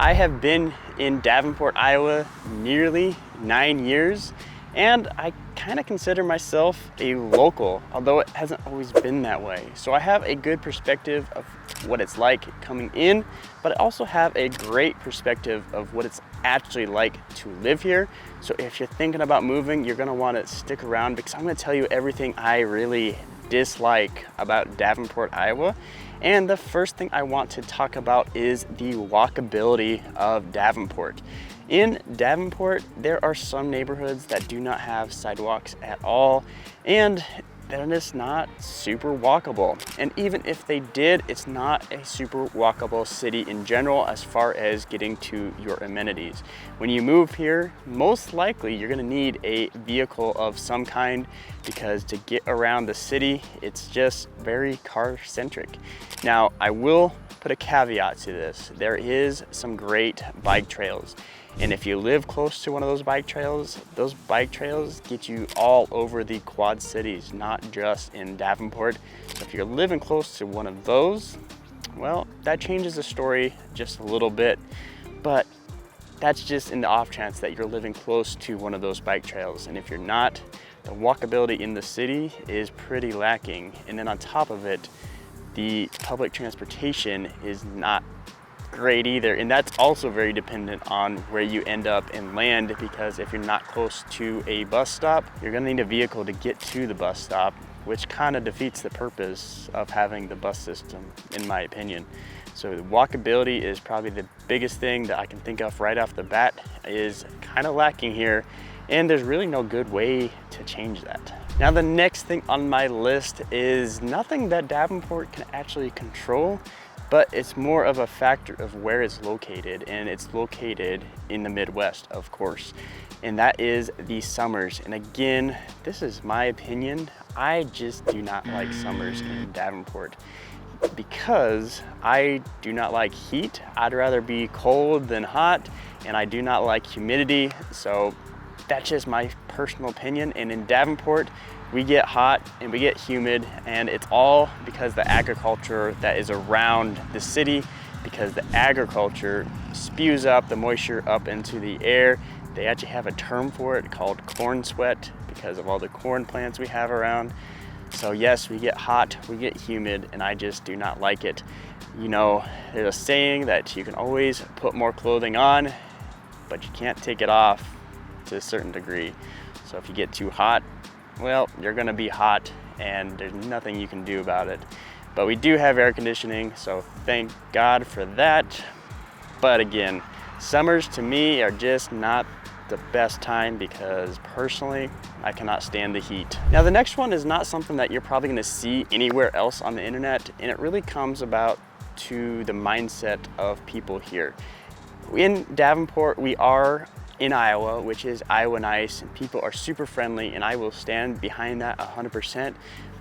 I have been in Davenport, Iowa nearly 9 years, and I kind of consider myself a local, although it hasn't always been that way. So I have a good perspective of what it's like coming in, but I also have a great perspective of what it's actually like to live here. So if you're thinking about moving, you're gonna wanna stick around because I'm gonna tell you everything I really dislike about Davenport, Iowa. And the first thing I want to talk about is the walkability of Davenport. In Davenport, there are some neighborhoods that do not have sidewalks at all, and they're just not super walkable. And even if they did, it's not a super walkable city in general as far as getting to your amenities. When you move here, most likely you're gonna need a vehicle of some kind because to get around the city, it's just very car-centric. Now, I will put a caveat to this. There is some great bike trails. And if you live close to one of those bike trails get you all over the Quad Cities, not just in Davenport. So if you're living close to one of those, well, that changes the story just a little bit, but that's just in the off chance that you're living close to one of those bike trails. And if you're not, the walkability in the city is pretty lacking. And then on top of it, the public transportation is not great either, and that's also very dependent on where you end up and land, because if you're not close to a bus stop, you're gonna need a vehicle to get to the bus stop, which kind of defeats the purpose of having the bus system, in my opinion. So the walkability is probably the biggest thing that I can think of right off the bat is kind of lacking here, and there's really no good way to change that. Now the next thing on my list is nothing that Davenport can actually control, but it's more of a factor of where it's located, and it's located in the Midwest, of course, and that is the summers. And again, this is my opinion, I just do not like summers in Davenport because I do not like heat. I'd rather be cold than hot, and I do not like humidity, so that's just my personal opinion. And in Davenport, we get hot and we get humid, and it's all because the agriculture that is around the city, because the agriculture spews up the moisture up into the air. They actually have a term for it called corn sweat because of all the corn plants we have around. So yes, we get hot, we get humid, and I just do not like it. You know, there's a saying that you can always put more clothing on, but you can't take it off to a certain degree. So if you get too hot, well, you're gonna be hot and there's nothing you can do about it. But we do have air conditioning, so thank God for that. But again, summers to me are just not the best time because personally, I cannot stand the heat. Now the next one is not something that you're probably gonna see anywhere else on the internet, and it really comes about to the mindset of people here. In Davenport, we are in Iowa, which is Iowa nice, and people are super friendly, and I will stand behind that 100%.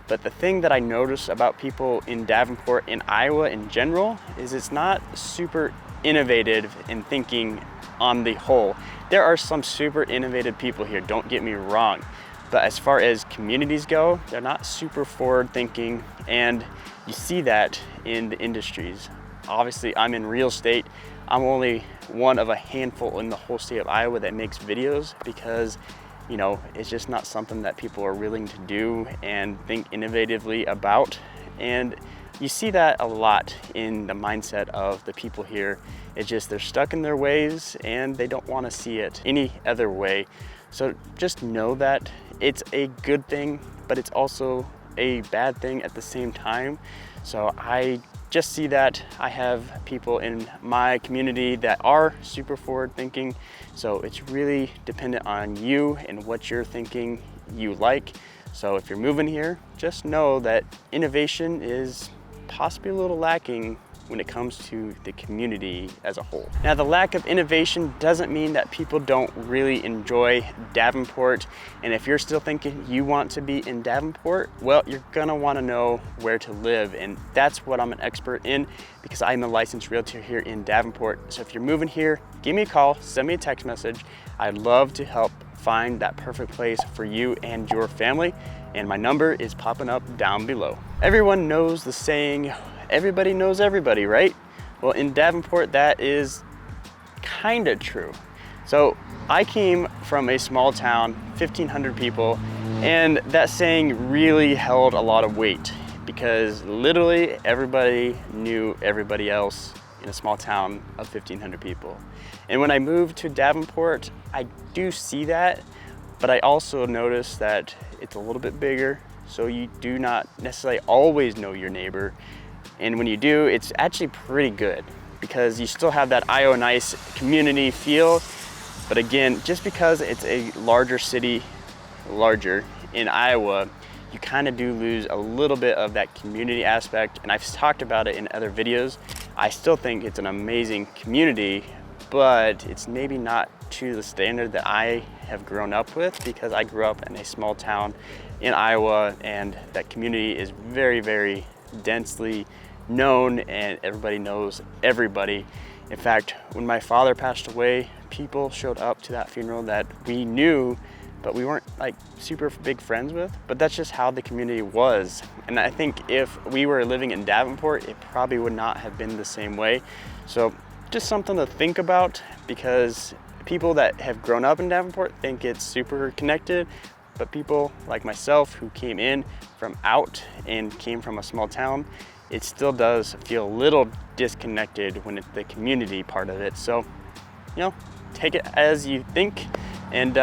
But the thing that I notice about people in Davenport, in Iowa in general, is it's not super innovative in thinking on the whole. There are some super innovative people here, don't get me wrong, but as far as communities go, they're not super forward thinking, and you see that in the industries. Obviously, I'm in real estate. I'm only one of a handful in the whole state of Iowa that makes videos because, you know, it's just not something that people are willing to do and think innovatively about. And you see that a lot in the mindset of the people here. It's just they're stuck in their ways and they don't want to see it any other way. So just know that it's a good thing, but it's also a bad thing at the same time. So I just see that I have people in my community that are super forward thinking. So it's really dependent on you and what you're thinking you like. So if you're moving here, just know that innovation is possibly a little lacking when it comes to the community as a whole. Now, the lack of innovation doesn't mean that people don't really enjoy Davenport. And if you're still thinking you want to be in Davenport, well, you're gonna wanna know where to live. And that's what I'm an expert in because I'm a licensed realtor here in Davenport. So if you're moving here, give me a call, send me a text message. I'd love to help find that perfect place for you and your family. And my number is popping up down below. Everyone knows the saying, everybody knows everybody, right? Well, in Davenport, that is kind of true. So I came from a small town, 1,500 people, and that saying really held a lot of weight because literally everybody knew everybody else in a small town of 1,500 people. And when I moved to Davenport, I do see that, but I also notice that it's a little bit bigger, so you do not necessarily always know your neighbor. And when you do, it's actually pretty good because you still have that Iowa Nice community feel. But again, just because it's a larger city, larger in Iowa, you kind of do lose a little bit of that community aspect. And I've talked about it in other videos. I still think it's an amazing community, but it's maybe not to the standard that I have grown up with because I grew up in a small town in Iowa, and that community is very, very densely known and everybody knows everybody. In fact, when my father passed away, people showed up to that funeral that we knew, but we weren't like super big friends with, but that's just how the community was. And I think if we were living in Davenport, it probably would not have been the same way. So just something to think about, because people that have grown up in Davenport think it's super connected, but people like myself who came in from out and came from a small town, it still does feel a little disconnected when it's the community part of it. So, you know, take it as you think, and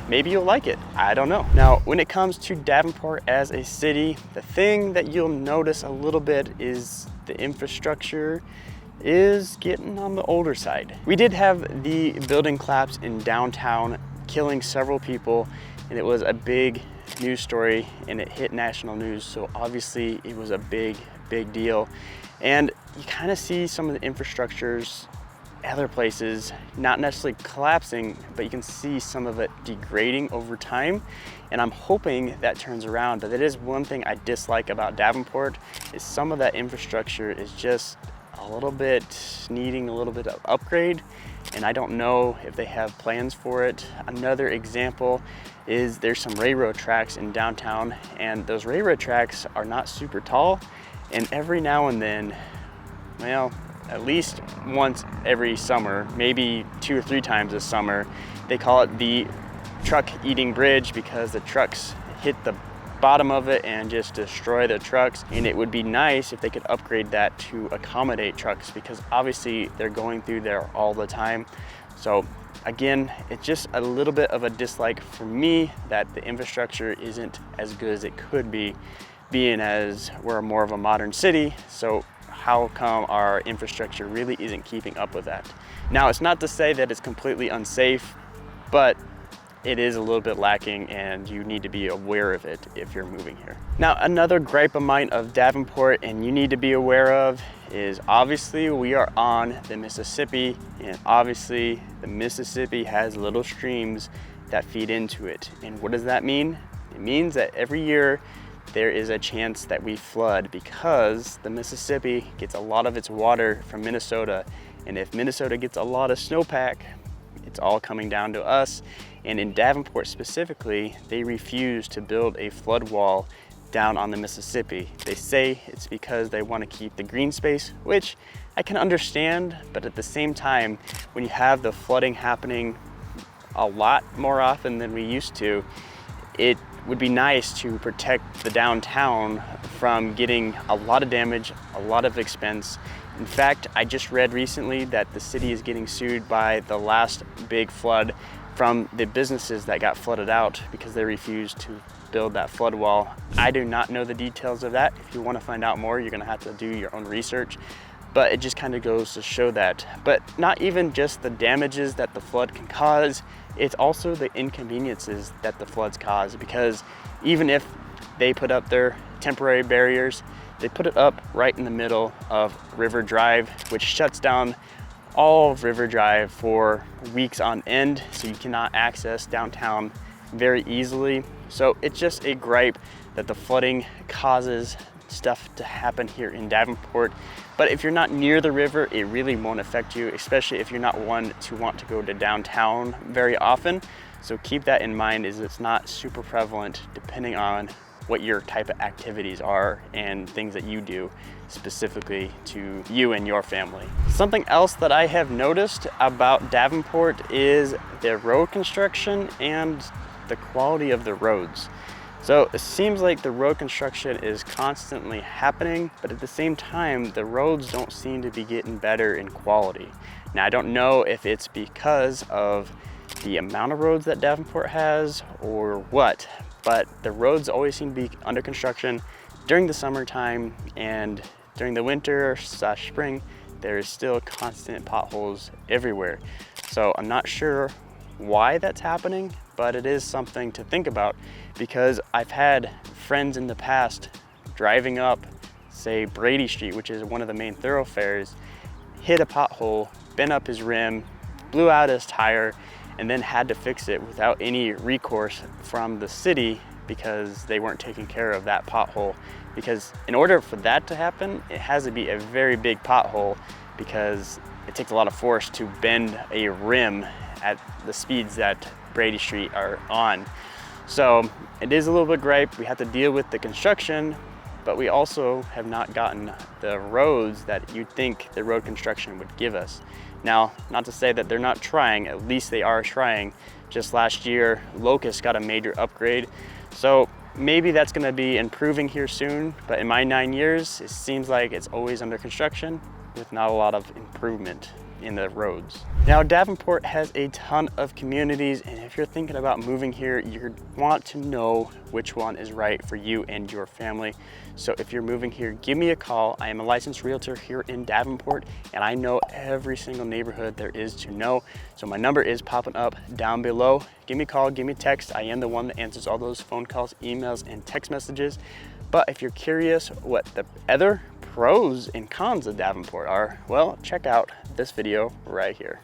maybe you'll like it. I don't know. Now, when it comes to Davenport as a city, the thing that you'll notice a little bit is the infrastructure is getting on the older side. We did have the building collapse in downtown, killing several people, and it was a big news story and it hit national news. So obviously it was a big deal. And you kind of see some of the infrastructures other places not necessarily collapsing, but you can see some of it degrading over time. And I'm hoping that turns around. But that is one thing I dislike about Davenport, is some of that infrastructure is just a little bit needing a little bit of upgrade, and I don't know if they have plans for it. Another example is there's some railroad tracks in downtown, and those railroad tracks are not super tall, and every now and then, well, at least once every summer, maybe 2 or 3 times a summer, they call it the truck eating bridge, because the trucks hit the bottom of it and just destroy the trucks. And it would be nice if they could upgrade that to accommodate trucks, because obviously they're going through there all the time. So again, it's just a little bit of a dislike for me that the infrastructure isn't as good as it could be, being as we're more of a modern city. So how come our infrastructure really isn't keeping up with that? Now, it's not to say that it's completely unsafe, but it is a little bit lacking, and you need to be aware of it if you're moving here. Now, another gripe of mine of Davenport, and you need to be aware of, is obviously we are on the Mississippi, and obviously the Mississippi has little streams that feed into it. And what does that mean? It means that every year there is a chance that we flood, because the Mississippi gets a lot of its water from Minnesota. And if Minnesota gets a lot of snowpack, it's all coming down to us. And in Davenport specifically, they refuse to build a flood wall down on the Mississippi. They say it's because they want to keep the green space, which I can understand, but at the same time, when you have the flooding happening a lot more often than we used to, it would be nice to protect the downtown from getting a lot of damage, a lot of expense. In fact, I just read recently that the city is getting sued by the last big flood from the businesses that got flooded out because they refused to build that flood wall. I do not know the details of that. If you want to find out more, you're gonna have to do your own research. But it just kind of goes to show that. But not even just the damages that the flood can cause, it's also the inconveniences that the floods cause, because even if they put up their temporary barriers, they put it up right in the middle of River Drive, which shuts down all of River Drive for weeks on end, so you cannot access downtown very easily. So it's just a gripe that the flooding causes stuff to happen here in Davenport. But if you're not near the river, it really won't affect you, especially if you're not one to want to go to downtown very often. So keep that in mind, is it's not super prevalent depending on what your type of activities are and things that you do specifically to you and your family. Something else that I have noticed about Davenport is the road construction and the quality of the roads. So it seems like the road construction is constantly happening, but at the same time, the roads don't seem to be getting better in quality. Now, I don't know if it's because of the amount of roads that Davenport has or what, but the roads always seem to be under construction during the summertime, and during the winter/spring, there's still constant potholes everywhere. So I'm not sure why that's happening, but it is something to think about, because I've had friends in the past driving up, say, Brady Street, which is one of the main thoroughfares, hit a pothole, bent up his rim, blew out his tire, and then had to fix it without any recourse from the city because they weren't taking care of that pothole. Because in order for that to happen, it has to be a very big pothole, because it takes a lot of force to bend a rim at the speeds that Brady Street are on. So it is a little bit gripe. We have to deal with the construction, but we also have not gotten the roads that you'd think the road construction would give us. Now, not to say that they're not trying, at least they are trying. Just last year, Locust got a major upgrade. So maybe that's gonna be improving here soon, but in my 9 years, it seems like it's always under construction with not a lot of improvement in the roads. Now, Davenport has a ton of communities, and if you're thinking about moving here, you want to know which one is right for you and your family. So if you're moving here, give me a call. I am a licensed realtor here in Davenport, and I know every single neighborhood there is to know. So my number is popping up down below. Give me a call, give me a text. I am the one that answers all those phone calls, emails, and text messages. But if you're curious what the other pros and cons of Davenport are, well, check out this video right here.